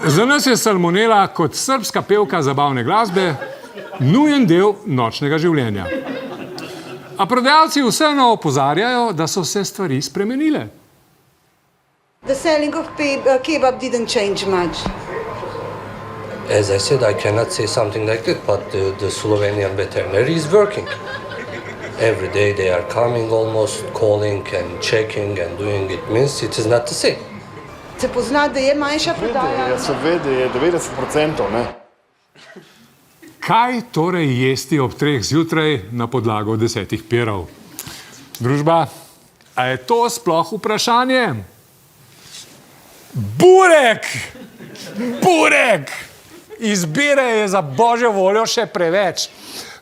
Za nas je salmonela kot srbska pevka zabavne glasbe nujen del nočnega življenja. A prodajalci vseeno opozarjajo, da so se stvari spremenile. The selling of kebab didn't change much. As I said, I cannot say something like that, but the Slovenian veterinary is working. Every day they are coming, almost calling and checking and doing it. Means it is not the same. Se pozna, da je manjša prodaja? Ja, se ve, da je 90%, ne? Kaj torej jesti ob 3 zjutraj na podlago 10 pirov? Družba, a je to sploh vprašanje? Burek! Burek! Izbire je za božjo voljo še preveč.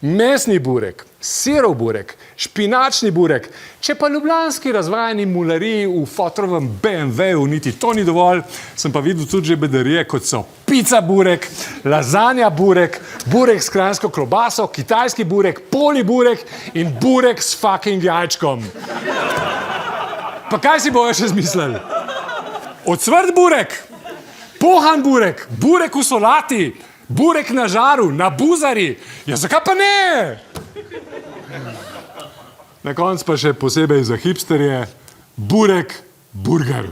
Mesni burek, sirov burek, špinačni burek. Če pa ljubljanski razvajani mulariji v fotrovem BMW-ju niti to ni dovolj, sem pa videl tudi že bedarije, kot so pica burek, lazanja burek, burek s kranjsko klobaso, kitajski burek, poli burek in burek s fucking jajčkom. Pa kaj si bojo še zmislili? Ocvrt burek, pohan burek, burek v solati, burek na žaru, na buzari. Ja, zakaj pa ne? Na koncu pa še posebej za hipsterje, burek burger.